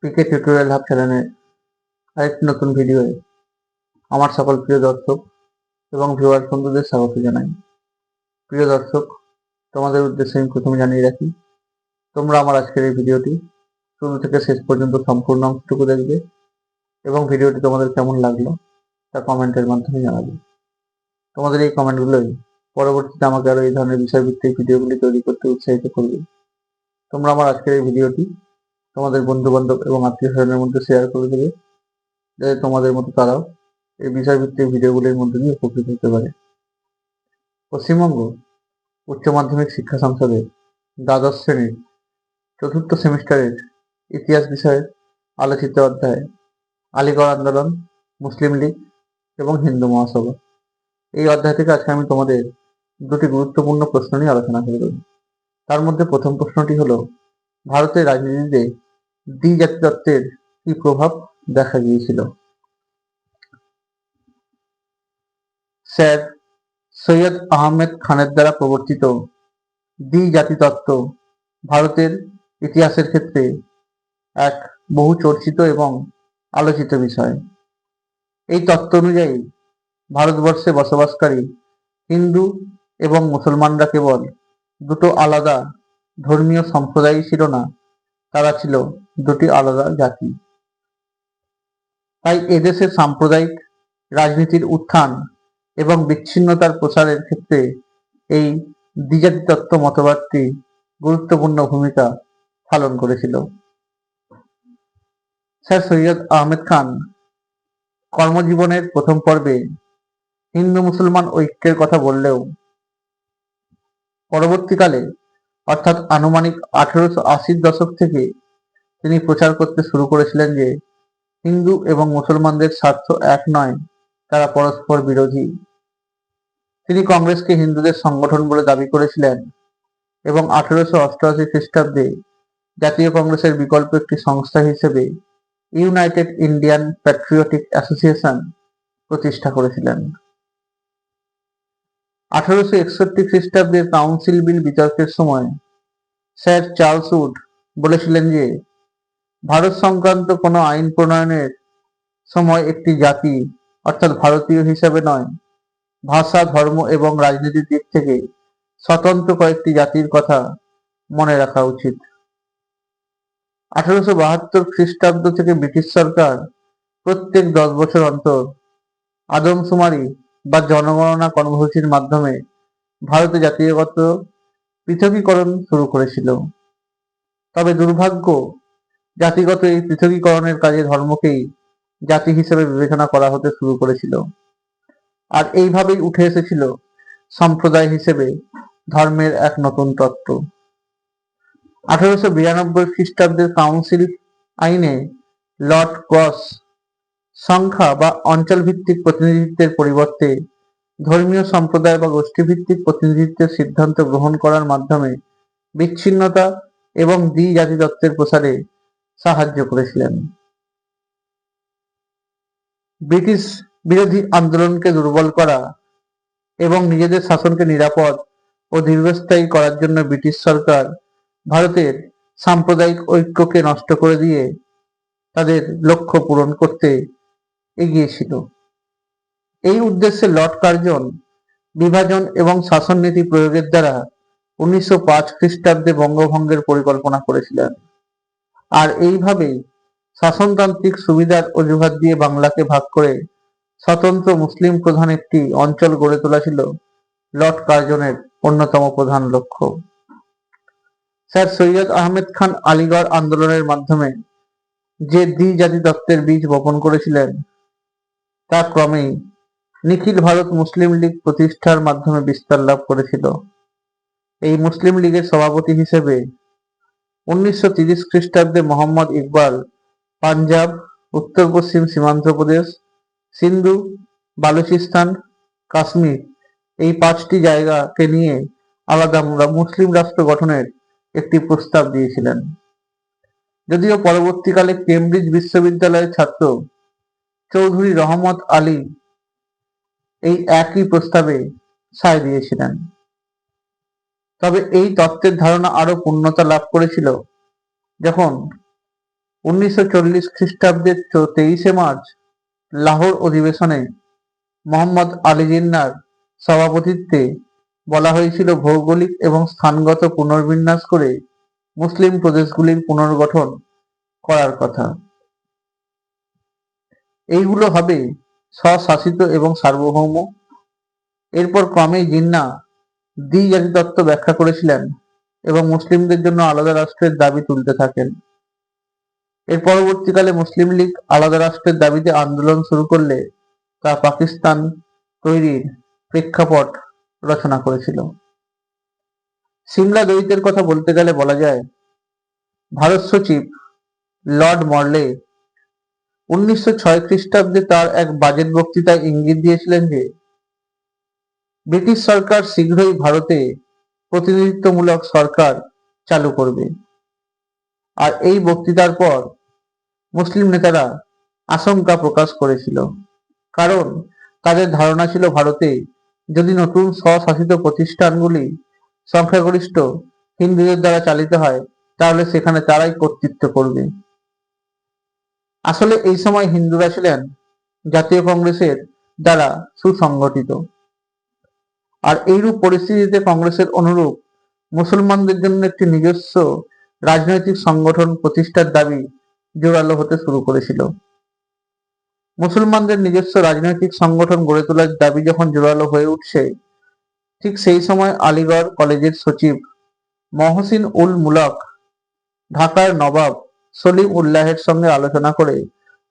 পিকে tutorial hub চ্যানেলের আরেকটি নতুন ভিডিওয়ে আমার সকল প্রিয় দর্শক এবং ভিউয়ার বন্ধুদের স্বাগত জানাই। প্রিয় দর্শক, তোমাদের উদ্দেশ্যে আমি প্রথমে জানিয়ে রাখি, তোমরা আমার আজকের এই ভিডিওটি শুরু থেকে শেষ পর্যন্ত সম্পূর্ণ অংশটুকু দেখবে এবং ভিডিওটি তোমাদের কেমন লাগলো তা কমেন্টের মাধ্যমে জানাবে। তোমাদের এই কমেন্টগুলোই পরবর্তীতে আমাকে আরো এই ধরনের বিষয়ভিত্তিক ভিডিওগুলি তৈরি করতে উৎসাহিত করবে। তোমরা আমার আজকের এই ভিডিওটি তোমাদের বন্ধু বান্ধব এবং আত্মীয় স্বজনের মধ্যে শেয়ার করে দেবে, যাতে তোমাদের মতো তারাও এই বিষয়ভিত্তিক ভিডিওগুলির মধ্যে দিয়ে উপকৃত হতে পারে। পশ্চিমবঙ্গ উচ্চ মাধ্যমিক শিক্ষা সংসদের দ্বাদশ শ্রেণীর চতুর্থ সেমিস্টারের ইতিহাস বিষয়ের আলোচিত অধ্যায় আলিগড় আন্দোলন, মুসলিম লীগ এবং হিন্দু মহাসভা, এই অধ্যায় থেকে আজকে আমি তোমাদের দুটি গুরুত্বপূর্ণ প্রশ্ন নিয়ে আলোচনা করে দেব। তার মধ্যে প্রথম প্রশ্নটি হলো, ভারতের রাজনীতিতে দ্বিজাতি তত্ত্বের কি প্রভাব দেখা গিয়েছিল? স্যার সৈয়দ আহমেদ খানের দ্বারা প্রবর্তিত দ্বিজাতি তত্ত্ব ভারতের ইতিহাসের ক্ষেত্রে এক বহু চর্চিত এবং আলোচিত বিষয়। এই তত্ত্ব অনুযায়ী ভারতবর্ষে বসবাসকারী হিন্দু এবং মুসলমানরা কেবল দুটো আলাদা ধর্মীয় সম্প্রদায়ই ছিল না, তারা ছিল দুটি আলাদা জাতি। তাই এদেশে সাম্প্রদায়িক রাজনীতির উত্থান এবং বিচ্ছিন্নতার প্রসারের ক্ষেত্রে এই দ্বিজাতি তত্ত্ব মতবাদটি গুরুত্বপূর্ণ ভূমিকা পালন করেছিল। স্যার সৈয়দ আহমেদ খান কর্মজীবনের প্রথম পর্বে হিন্দু মুসলমান ঐক্যের কথা বললেও পরবর্তীকালে অর্থাৎ আনুমানিক 1880-র দশক থেকে তিনি প্রচার করতে শুরু করেছিলেন যে হিন্দু এবং মুসলমানদের স্বার্থ এক নয়, তারা পরস্পর বিরোধী। তিনি কংগ্রেসকে হিন্দুদের সংগঠন বলে দাবি করেছিলেন এবং 1888 খ্রিস্টাব্দে জাতীয় কংগ্রেসের বিকল্প একটি সংস্থা হিসেবে ইউনাইটেড ইন্ডিয়ান প্যাট্রিয়টিক অ্যাসোসিয়েশন প্রতিষ্ঠা করেছিলেন। 1861 খ্রিস্টাব্দের কাউন্সিল বিল বিতর্কের সময় স্যার চার্লস উড বলেছিলেন যে ভারত সংক্রান্ত কোনো আইন প্রণয়নের সময় একটি জাতি অর্থাৎ ভারতীয় হিসাবে নয়, ভাষা, ধর্ম এবং রাজনীতির দিক থেকে স্বতন্ত্র কয়েকটি জাতির কথা মনে রাখা উচিত। 1872 খ্রিস্টাব্দ থেকে ব্রিটিশ সরকার প্রত্যেক 10 বছর অন্তর আদমশুমারি বা জনগণনা কর্মসূচির মাধ্যমে ভারতে জাতিগত পৃথকীকরণ শুরু করেছিল। তবে দুর্ভাগ্য, জাতিগত এই পৃথকীকরণের কাজে ধর্মকেই জাতি হিসেবে বিবেচনা করা হতে শুরু করেছিল, আর এইভাবেই উঠে এসেছিল সম্প্রদায় হিসেবে ধর্মের এক নতুন তত্ত্ব। 1892 খ্রিস্টাব্দের কাউন্সিল আইনে লর্ড ক্রস সংখ্যা বা অঞ্চল ভিত্তিক প্রতিনিধিত্বের পরিবর্তে ধর্মীয় সম্প্রদায় বা গোষ্ঠীভিত্তিক প্রতিনিধিত্বের সিদ্ধান্ত গ্রহণ করার মাধ্যমে বিচ্ছিন্নতা এবং দ্বিজাতি তত্ত্বের প্রসারে সাহায্য করেছিলেন। ব্রিটিশ বিরোধী আন্দোলনকে দুর্বল করা এবং নিজেদের শাসনকে নিরাপদ ও দীর্ঘস্থায়ী করার জন্য ব্রিটিশ সরকার ভারতের সাম্প্রদায়িক ঐক্যকে নষ্ট করে দিয়ে তাদের লক্ষ্য পূরণ করতে এগিয়েছিল। এই উদ্দেশ্যে লর্ড কার্জন বিভাজন এবং শাসন নীতি প্রয়োগের দ্বারা 1905 খ্রিস্টাব্দে বঙ্গভঙ্গের পরিকল্পনা করেছিলেন, আর এইভাবেই শাসনতান্ত্রিক সুবিধার অজুহাত দিয়ে বাংলাকে ভাগ করে স্বতন্ত্র মুসলিম প্রধান একটি অঞ্চল গড়ে তোলা ছিল লর্ড কার্জনের অন্যতম প্রধান লক্ষ্য। স্যার সৈয়দ আহমেদ খান আলিগড় আন্দোলনের মাধ্যমে যে দ্বিজাতি তত্ত্বের বীজ বপন করেছিলেন তা ক্রমেই নিখিল ভারত মুসলিম লীগ প্রতিষ্ঠার মাধ্যমে বিস্তার লাভ করেছিল। এই মুসলিম লীগের সভাপতি হিসেবে 1930 খ্রিস্টাব্দে মোহাম্মদ ইকবাল পাঞ্জাব, উত্তর পশ্চিম সীমান্ত প্রদেশ, সিন্ধু, বালুচিস্তান, কাশ্মীর এই 5টি জায়গাকে নিয়ে আলাদা মুসলিম রাষ্ট্র গঠনের একটি প্রস্তাব দিয়েছিলেন। যদিও পরবর্তীকালে কেমব্রিজ বিশ্ববিদ্যালয়ের ছাত্র চৌধুরী রহমত আলী এই একই প্রস্তাবে সায় দিয়েছিলেন। তবে এই তত্ত্বের ধারণা আরো পূর্ণতা লাভ করেছিল যখন 1940 খ্রিস্টাব্দের 23শে মার্চ লাহোর অধিবেশনে মোহাম্মদ আলী জিন্নাহর সভাপতিত্বে বলা হয়েছিল ভৌগোলিক এবং স্থানগত পুনর্বিন্যাস করে মুসলিম প্রদেশগুলির পুনর্গঠন করার কথা। এইগুলো হবে স্বশাসিত এবং সার্বভৌম। এরপর ক্রমেই জিন্নাহ দ্বি-জাতি তত্ত্ব ব্যাখ্যা করেছিলেন এবং মুসলিমদের জন্য আলাদা রাষ্ট্রের দাবি তুলতে থাকেন। এর পরবর্তীকালে মুসলিম লীগ আলাদা রাষ্ট্রের দাবিতে আন্দোলন শুরু করলে তা পাকিস্তান তৈরির প্রেক্ষাপট রচনা করেছিল। সিমলা দ্বৈতের কথা বলতে গেলে বলা যায়, ভারত সচিব লর্ড মরলে 1906 খ্রিস্টাব্দে তার এক বাজেট বক্তৃতায় ইঙ্গিত দিয়েছিলেন যে ব্রিটিশ সরকার শীঘ্রই ভারতে প্রতিনিধিত্বমূলক সরকার চালু করবে। আর এই বক্তৃতার পর মুসলিম নেতারা আশঙ্কা প্রকাশ করেছিল, কারণ তাদের ধারণা ছিল ভারতে যদি নতুন স্বশাসিত প্রতিষ্ঠানগুলি সংখ্যাগরিষ্ঠ হিন্দুদের দ্বারা চালিত হয় তাহলে সেখানে তারাই কর্তৃত্ব করবে। আসলে এই সময় হিন্দুরা ছিলেন জাতীয় কংগ্রেসের দ্বারা সুসংগঠিত, আর এইরূপ পরিস্থিতিতে কংগ্রেসের অনুরূপ মুসলমানদের জন্য একটি নিজস্ব রাজনৈতিক সংগঠন প্রতিষ্ঠার দাবি জোরালো হতে শুরু করেছিল। মুসলমানদের নিজস্ব রাজনৈতিক সংগঠন গড়ে তোলার দাবি যখন জোরালো হয়ে উঠছে, ঠিক সেই সময় আলিগড় কলেজের সচিব মহসিন উল মুলক ঢাকার নবাব সলিম উল্লাহের সঙ্গে আলোচনা করে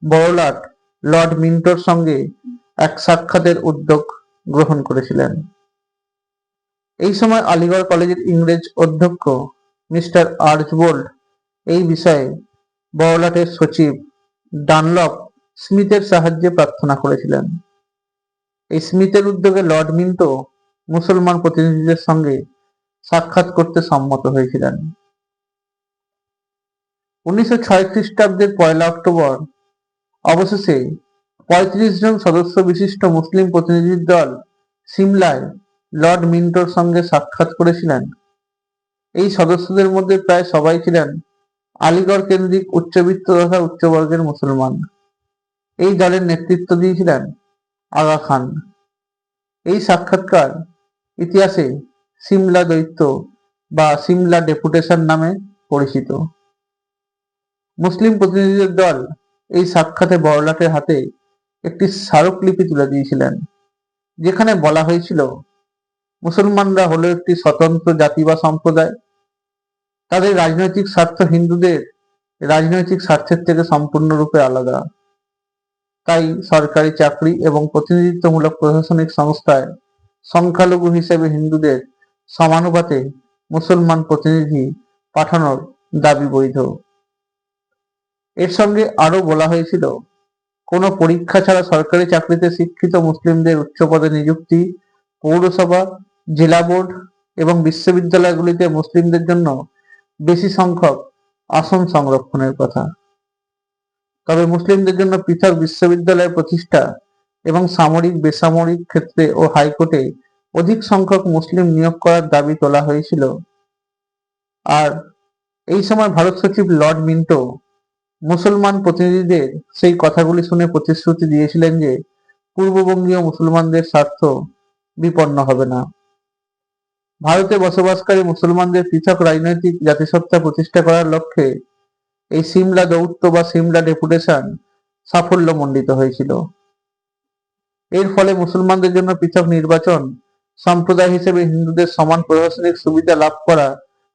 বড়লাট লর্ড মিন্টোর সঙ্গে এক সাক্ষাতের উদ্যোগ গ্রহণ করেছিলেন। এই সময় আলিগড় কলেজের ইংরেজ অধ্যক্ষ মিস্টার আর্চবোল্ড এই বিষয়ে বড়লাটের সচিব ডানলপ স্মিথের সাহায্যে প্রার্থনা করেছিলেন। এই স্মিথের উদ্যোগে লর্ড মিন্টো মুসলমান প্রতিনিধিদের সঙ্গে সাক্ষাৎ করতে সম্মত হয়েছিলেন। 1906 খ্রিস্টাব্দের 1 অক্টোবর অবশেষে 35 জন সদস্য বিশিষ্ট মুসলিম প্রতিনিধির দল সিমলায় লর্ড মিন্টোর সঙ্গে সাক্ষাৎ করেছিলেন। এই সদস্যদের মধ্যে প্রায় সবাই ছিলেন আলিগড় কেন্দ্রিক উচ্চবিত্ত তথা উচ্চবর্গের মুসলমান। এই দলের নেতৃত্ব দিয়েছিলেন আগা খান। এই সাক্ষাৎকার ইতিহাসে সিমলা দ্বৈত বা সিমলা ডেপুটেশন নামে পরিচিত। মুসলিম প্রতিনিধিদের দল এই সাক্ষাতে বড়লাটের হাতে একটি স্মারকলিপি তুলে দিয়েছিলেন, যেখানে বলা হয়েছিল মুসলমানরা হলো একটি স্বতন্ত্র জাতি বা সম্প্রদায়। তাদের রাজনৈতিক স্বার্থ হিন্দুদের রাজনৈতিক স্বার্থের থেকে সম্পূর্ণরূপে আলাদা। তাই সরকারি চাকরি এবং প্রতিনিধিত্বমূলক প্রশাসনিক সংস্থায় সংখ্যালঘু হিসেবে হিন্দুদের সমানুপাতে মুসলমান প্রতিনিধি পাঠানোর দাবি বৈধ। এর সঙ্গে আরো বলা হয়েছিল, কোনো পরীক্ষা ছাড়া সরকারি চাকরিতে শিক্ষিত মুসলিমদের উচ্চ পদে নিযুক্তি, পৌরসভা, জেলা বোর্ড এবং বিশ্ববিদ্যালয়গুলিতে মুসলিমদের জন্য বেশি সংখ্যক আসন সংরক্ষণের কথা। তবে মুসলিমদের জন্য পৃথক বিশ্ববিদ্যালয় প্রতিষ্ঠা এবং সামরিক, বেসামরিক ক্ষেত্রে ও হাইকোর্টে অধিক সংখ্যক মুসলিম নিয়োগ করার দাবি তোলা হয়েছিল। আর এই সময় ভারত সচিব লর্ড মিন্টো মুসলমান প্রতিনিধিদের সেই কথাগুলি শুনে প্রতিশ্রুতি দিয়েছিলেন যে পূর্ববঙ্গীয় মুসলমানদের স্বার্থ বিপন্ন হবে না। ভারতে বসবাসকারী মুসলমানদের পৃথক রাজনৈতিক জাতিসত্তা প্রতিষ্ঠা করার লক্ষ্যে এই সিমলা দৌত্য বা সিমলা ডেপুটেশন সাফল্যমণ্ডিত হয়েছিল। এর ফলে মুসলমানদের জন্য পৃথক নির্বাচন, সম্প্রদায় হিসেবে হিন্দুদের সমান প্রশাসনিক সুবিধা লাভ করা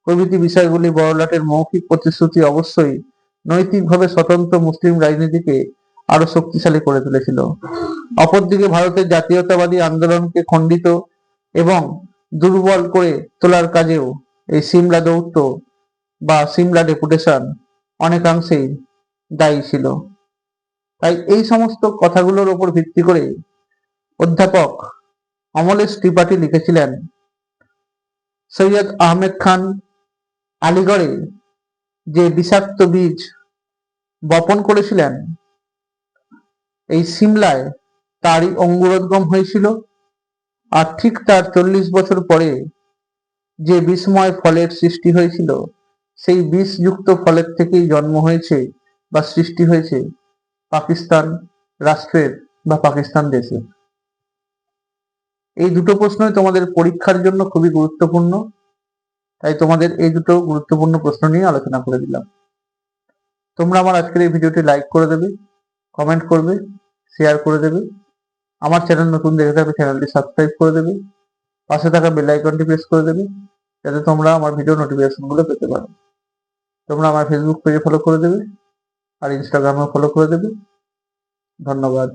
প্রভৃতি বিষয়গুলি বড়লাটের মৌখিক প্রতিশ্রুতি অবশ্যই নৈতিকভাবে স্বতন্ত্র মুসলিম রাজনীতিকে আরো শক্তিশালী করে তুলেছিল। অপরদিকে ভারতের জাতীয়তাবাদী আন্দোলনকে খণ্ডিত এবং দুর্বল করে তোলার কাজেও এই সিমলা দৌত্য বা সিমলা ডেপুটেশন অনেকাংশেই দায়ী ছিল। তাই এই সমস্ত কথাগুলোর উপর ভিত্তি করে অধ্যাপক অমলেশ ত্রিপাঠী লিখেছিলেন, সৈয়দ আহমেদ খান আলিগড়ে যে বিষাক্ত বীজ বপন করেছিলেন, এই সিমলায় তারই অঙ্কুরোদ্গম হয়েছিল। আর ঠিক তার 40 বছর পরে যে বিষময় ফলের সৃষ্টি হয়েছিল, সেই বিষযুক্ত ফলের থেকেই জন্ম হয়েছে বা সৃষ্টি হয়েছে পাকিস্তান রাষ্ট্রের বা পাকিস্তান দেশে? এই দুটো প্রশ্নই তোমাদের পরীক্ষার জন্য খুবই গুরুত্বপূর্ণ, তাই তোমাদের এই দুটো গুরুত্বপূর্ণ প্রশ্ন নিয়ে আলোচনা করে দিলাম। তোমরা আমার আজকের এই ভিডিওটি লাইক করে দেবে, কমেন্ট করবে, শেয়ার করে দেবে। আমার চ্যানেল নতুন দেখে থাকলে চ্যানেলটি সাবস্ক্রাইব করে দেবে, পাশে থাকা বেল আইকনটি প্রেস করে দেবে, যাতে তোমরা আমার ভিডিও নোটিফিকেশনগুলো পেতে পারো। তোমরা আমার ফেসবুক পেজে ফলো করে দেবে আর ইনস্টাগ্রামেও ফলো করে দেবে। ধন্যবাদ।